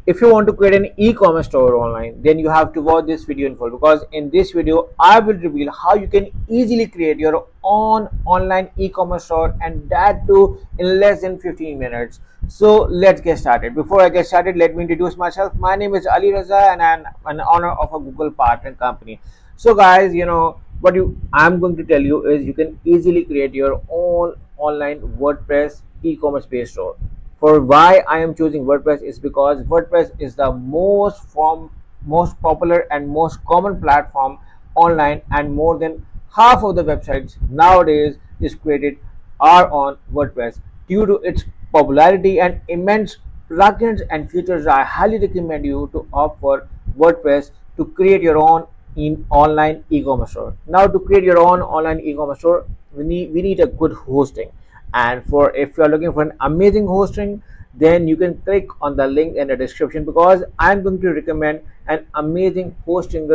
If you want to create an e-commerce store online, then you have to watch this video in full, because in this video I will reveal how you can easily create your own online e-commerce store, and that too in less than 15 minutes. So let's get started. Before I get started, let me introduce myself. My name is ALIRAZA and I'm an owner of a Google partner company. So guys, I'm going to tell you is you can easily create your own online WordPress e-commerce based store. For why I am choosing WordPress is because WordPress is the most popular and most common platform online, and more than half of the websites nowadays is created are on WordPress. Due to its popularity and immense plugins and features, I highly recommend you to opt for WordPress to create your own in online e-commerce store. Now, to create your own online e-commerce store, we need a good hosting. And for if you are looking for an amazing hosting, then you can click on the link in the description, because I'm going to recommend an amazing hosting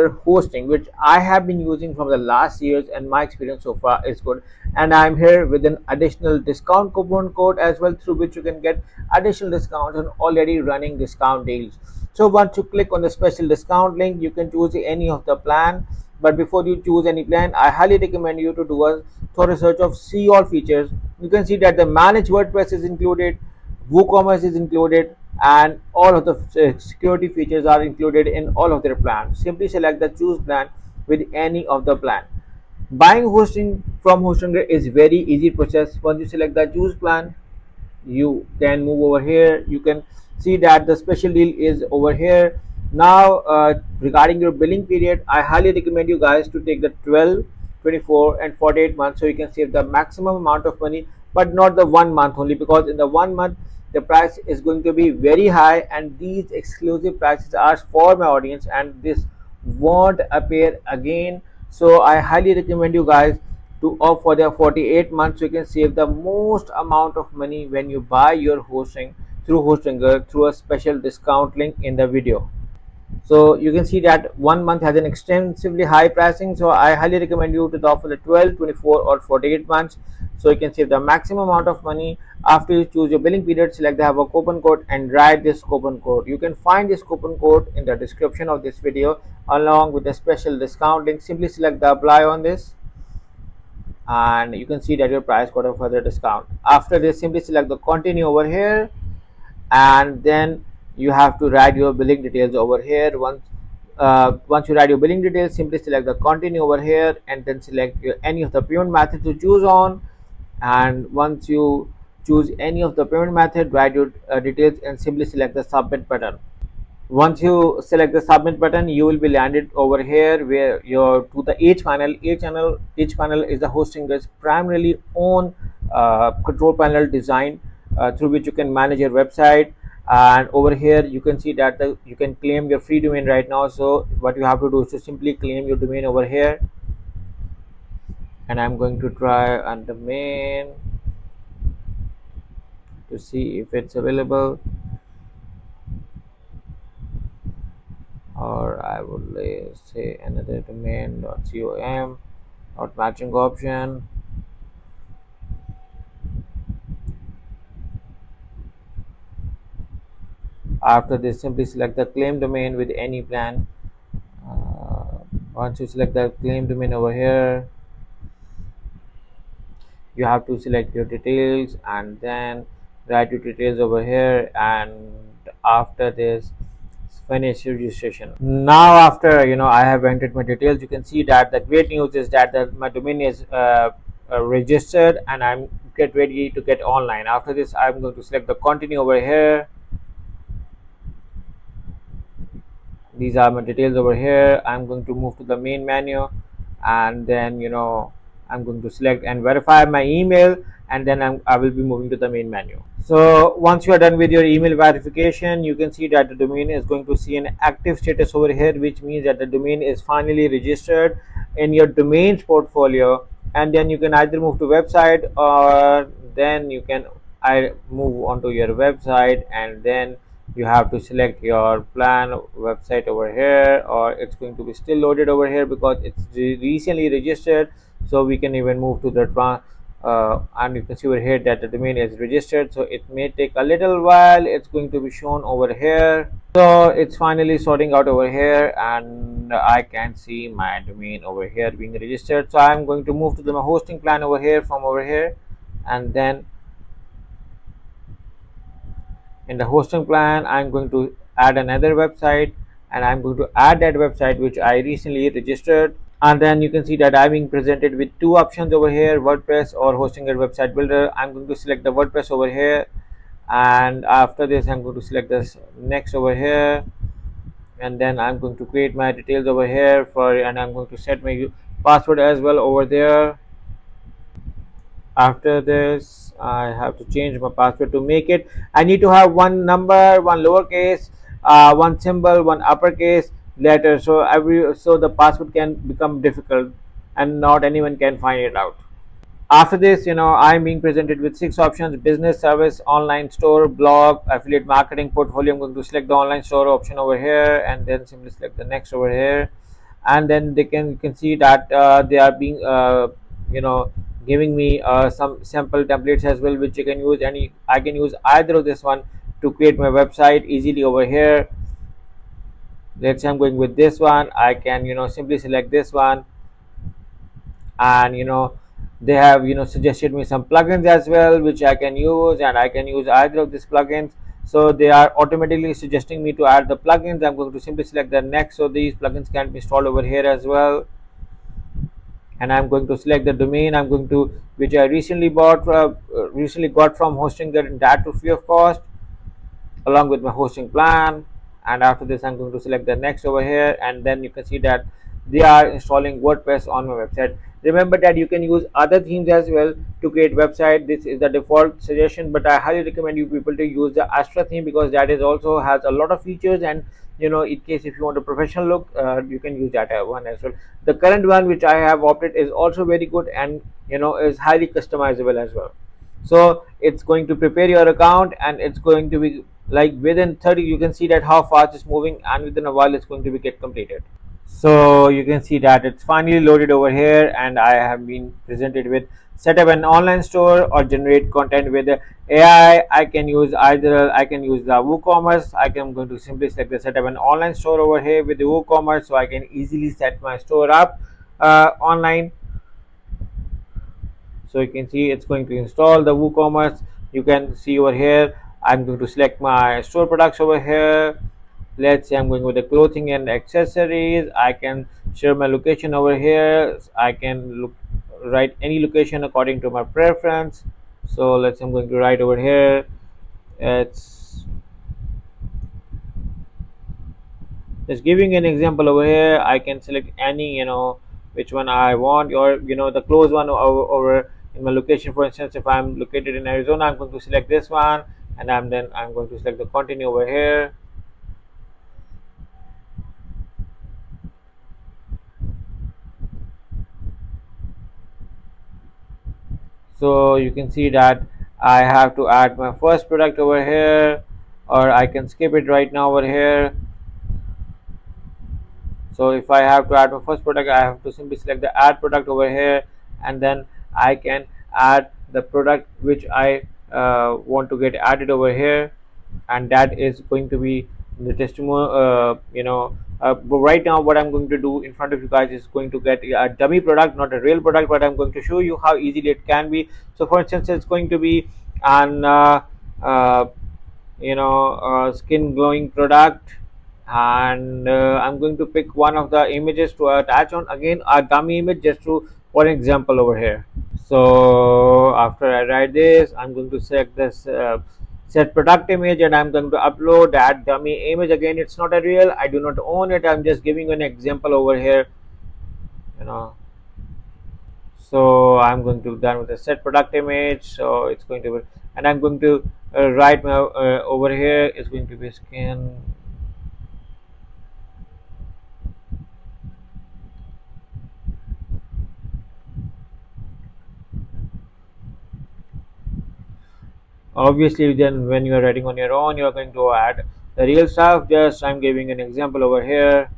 which I have been using from the last years, and my experience so far is good. And I'm here with an additional discount coupon code as well, through which you can get additional discounts on already running discount deals. So once you click on the special discount link, you can choose any of the plan. But before you choose any plan, I highly recommend you to do a thorough search of see all features. You can see that the managed WordPress is included, WooCommerce is included, and all of the security features are included in all of their plans. Simply select the choose plan with any of the plan. Buying hosting from Hostinger is very easy process. Once you select the choose plan, you can move over here. You can see that the special deal is over here. Now regarding your billing period, I highly recommend you guys to take the 12, 24 and 48 months, so you can save the maximum amount of money, but not the 1 month only, because in the 1 month the price is going to be very high, and these exclusive prices are for my audience and this won't appear again. So I highly recommend you guys to opt for the 48 months, so you can save the most amount of money when you buy your hosting through Hostinger through a special discount link in the video. So you can see that 1 month has an extensively high pricing, so I highly recommend you to opt for the 12, 24 or 48 months, so you can save the maximum amount of money. After you choose your billing period, select the have a coupon code and write this coupon code. You can find this coupon code in the description of this video along with the special discount link. Simply select the apply on this, and you can see that your price got a further discount. After this, simply select the continue over here, and then you have to write your billing details over here. Once you write your billing details, simply select the continue over here, and then select any of the payment method to choose on. And once you choose any of the payment method, write your details and simply select the submit button. Once you select the submit button, you will be landed over here where you're to the h-panel. H-panel is the Hostinger's primarily own control panel design, through which you can manage your website. And over here you can see that you can claim your free domain right now. So what you have to do is to simply claim your domain over here, and I'm going to try on domain to see if it's available, or I would say another domain.com, not matching option. After this, simply select the claim domain with any plan. Once you select the claim domain over here, you have to select your details and then write your details over here, and after this, finish registration. Now after I have entered my details, you can see that the great news is that my domain is registered, and I'm get ready to get online. After this, I'm going to select the continue over here. These are my details over here. I'm going to move to the main menu, and then I'm going to select and verify my email, and then I will be moving to the main menu. So once you are done with your email verification, you can see that the domain is going to see an active status over here, which means that the domain is finally registered in your domains portfolio. And then you can either move to website, or then you can move onto your website, and then you have to select your plan website over here, or it's going to be still loaded over here because it's recently registered. So we can even move to the and you can see over here that the domain is registered, so it may take a little while. It's going to be shown over here. So it's finally sorting out over here, and I can see my domain over here being registered. So I'm going to move to the my hosting plan over here from over here, and then in the hosting plan I'm going to add another website, and I'm going to add that website which I recently registered. And then you can see that I'm being presented with two options over here, WordPress or hosting a website builder. I'm going to select the WordPress over here, and after this I'm going to select this next over here, and then I'm going to create my details over here and I'm going to set my password as well over there. After this I have to change my password. To make it, I need to have one number, one lowercase, one symbol, one uppercase letter, so the password can become difficult and not anyone can find it out. After this, I'm being presented with six options: business, service, online store, blog, affiliate marketing, portfolio. I'm going to select the online store option over here, and then simply select the next over here. And then you can see that they are being you know giving me some sample templates as well, which you can use. I can use either of this one to create my website easily over here. Let's say I'm going with this one. I can simply select this one, and they have suggested me some plugins as well, which I can use, and I can use either of these plugins. So they are automatically suggesting me to add the plugins. I'm going to simply select the next, so these plugins can be installed over here as well. And I'm going to select the domain I'm going to which I recently got from hosting that to free of cost, along with my hosting plan. And after this I'm going to select the next over here, and then you can see that they are installing WordPress on my website. Remember that you can use other themes as well to create website. This is the default suggestion, but I highly recommend you people to use the Astra theme, because that is also has a lot of features, and in case if you want a professional look, you can use that one as well. The current one which I have opted is also very good, and is highly customizable as well. So it's going to prepare your account, and it's going to be like within 30, you can see that how fast it's moving, and within a while it's going to be get completed. So you can see that it's finally loaded over here, and I have been presented with set up an online store or generate content with AI. I can use the WooCommerce. I'm going to simply select the set up an online store over here with the WooCommerce, so I can easily set my store up online. So you can see it's going to install the WooCommerce. You can see over here I'm going to select my store products over here. Let's say I'm going with the clothing and accessories. I can share my location over here. I can write any location according to my preference. So let's say I'm going to write over here, it's just giving an example over here. I can select any which one I want, or the close one over in my location. For instance, if I'm located in Arizona, I'm going to select this one, and I'm going to select the continue over here. So you can see that I have to add my first product over here, or I can skip it right now over here. So if I have to add my first product, I have to simply select the add product over here, and then I can add the product which I want to get added over here, and that is going to be the testimonial. But right now what I'm going to do in front of you guys is going to get a dummy product, not a real product, but I'm going to show you how easily it can be. So for instance, it's going to be an skin glowing product, and I'm going to pick one of the images to attach on, again a dummy image, just to for example over here. So after I write this, I'm going to select this set product image, and I'm going to upload that dummy image. Again, it's not a real, I do not own it, I'm just giving you an example over here. So I'm going to done with the set product image. So it's going to be, and I'm going to write my over here is going to be skin obviously. Then when you are writing on your own, you are going to add the real stuff. Just I'm giving an example over here,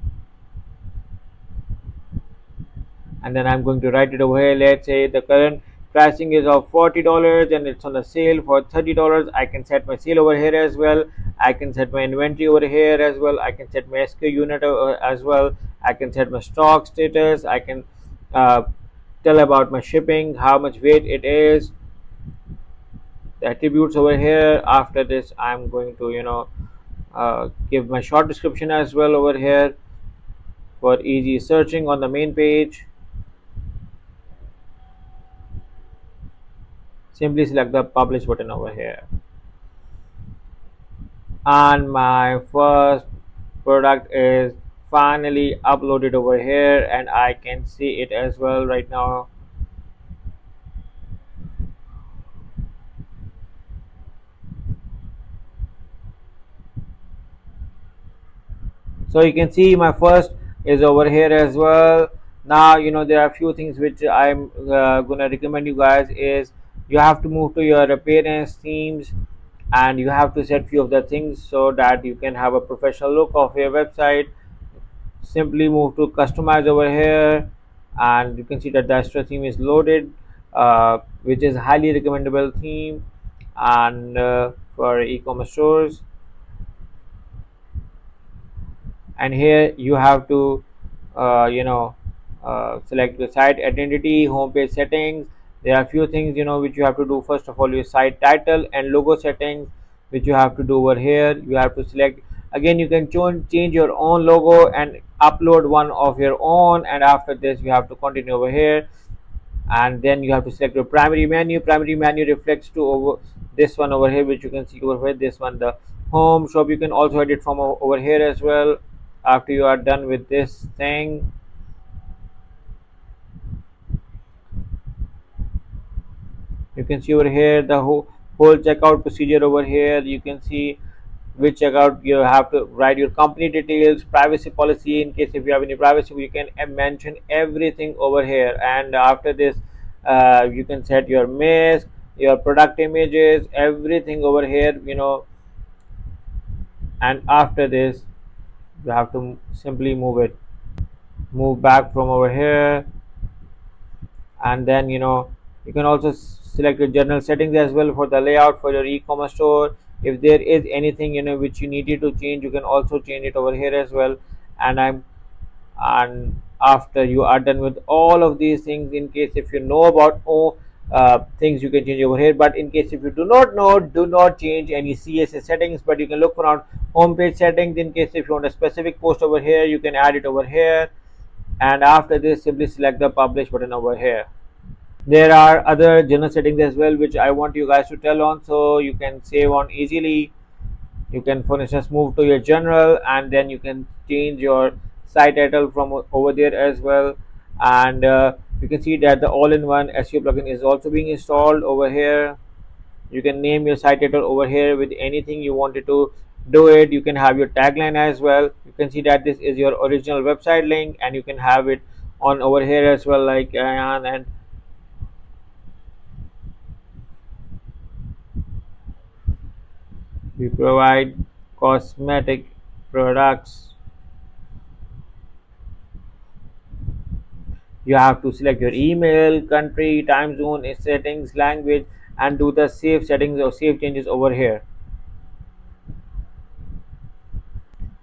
and then I'm going to write it over here. Let's say the current pricing is of $40 and it's on the sale for $30. I can set my sale over here as well. I can set my inventory over here as well. I can set my SKU unit as well. I can set my stock status. I can uh, tell about my shipping, how much weight it is, the attributes over here. After this, I'm going to give my short description as well over here for easy searching on the main page. Simply select the publish button over here, and my first product is finally uploaded over here, and I can see it as well right now. So you can see my first is over here as well. Now there are a few things which I'm gonna recommend you guys is you have to move to your appearance themes, and you have to set few of the things so that you can have a professional look of your website. Simply move to customize over here, and you can see that the Astra theme is loaded, which is highly recommendable theme and for e-commerce stores. And here you have to select the site identity, homepage settings. There are few things which you have to do. First of all, your site title and logo settings, which you have to do over here. You have to select again. You can change your own logo and upload one of your own, and after this you have to continue over here, and then you have to select your primary menu. Primary menu reflects to over this one over here, which you can see over here, this one, the home shop. You can also edit from over here as well after you are done with this thing. You can see over here the whole checkout procedure over here. You can see which checkout you have to write your company details, privacy policy in case if you have any privacy, you can mention everything over here. And after this you can set your mask, your product images, everything over here, and after this you have to simply move back from over here, and then you can also select your general settings as well for the layout for your e-commerce store. If there is anything which you needed to change, you can also change it over here as well. And after you are done with all of these things, in case if you know about things, you can change over here. But in case if you do not know, do not change any CSS settings, but you can look around homepage settings. In case if you want a specific post over here, you can add it over here, and after this simply select the publish button over here. There are other general settings as well which I want you guys to tell on, so you can save on easily. You can for instance move to your general, and then you can change your site title from over there as well. And you can see that the all-in-one SEO plugin is also being installed over here. You can name your site title over here with anything you wanted to do it. You can have your tagline as well. You can see that this is your original website link, and you can have it on over here as well, like and we provide cosmetic products. You have to select your email, country, time zone, settings, language, and do the save settings or save changes over here.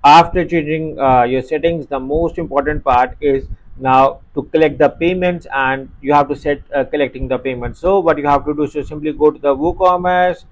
After changing your settings, the most important part is now to collect the payments, and you have to set collecting the payments. So what you have to do is to simply go to the WooCommerce,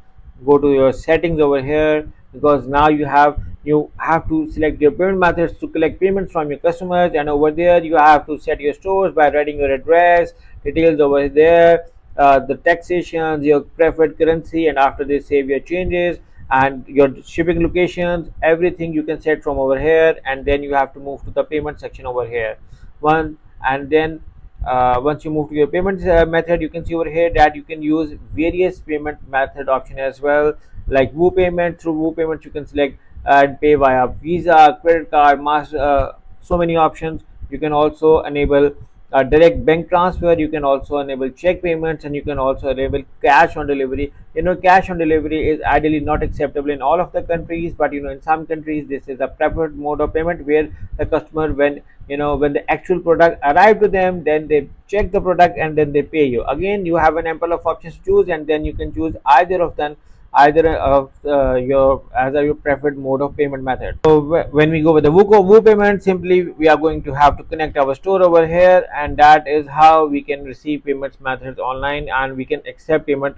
go to your settings over here, because now you have to select your payment methods to collect payments from your customers. And over there you have to set your stores by writing your address details over there, the taxations, your preferred currency, and after this save your changes and your shipping locations. Everything you can set from over here, and then you have to move to the payment section over here. And then once you move to your payment method, you can see over here that you can use various payment method option as well, like Woo payment. Through Woo payment you can select and pay via Visa, credit card, master, so many options. You can also enable direct bank transfer. You can also enable check payments, and you can also enable cash on delivery. Cash on delivery is ideally not acceptable in all of the countries, but in some countries this is a preferred mode of payment, where the customer, when the actual product arrive to them, then they check the product and then they pay you. Again, you have an ample of options to choose, and then you can choose either of them, either of your as a your preferred mode of payment method. So when we go with the Woo payment, simply we are going to have to connect our store over here, and that is how we can receive payments methods online, and we can accept payment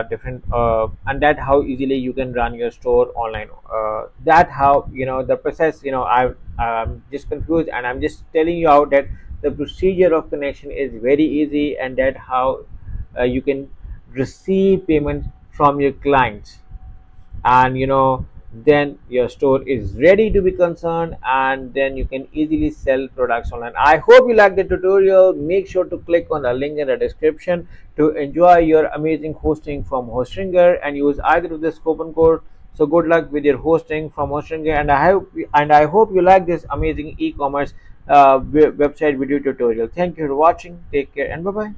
different and that how easily you can run your store online. That how the process. I'm just confused, and I'm just telling you out that the procedure of connection is very easy, and that how you can receive payment from your clients, and then your store is ready to be concerned, and then you can easily sell products online. I hope you like the tutorial. Make sure to click on the link in the description to enjoy your amazing hosting from Hostinger, and use either of this coupon code. So good luck with your hosting from Hostinger, and I hope you like this amazing e-commerce website video tutorial. Thank you for watching. Take care and bye bye.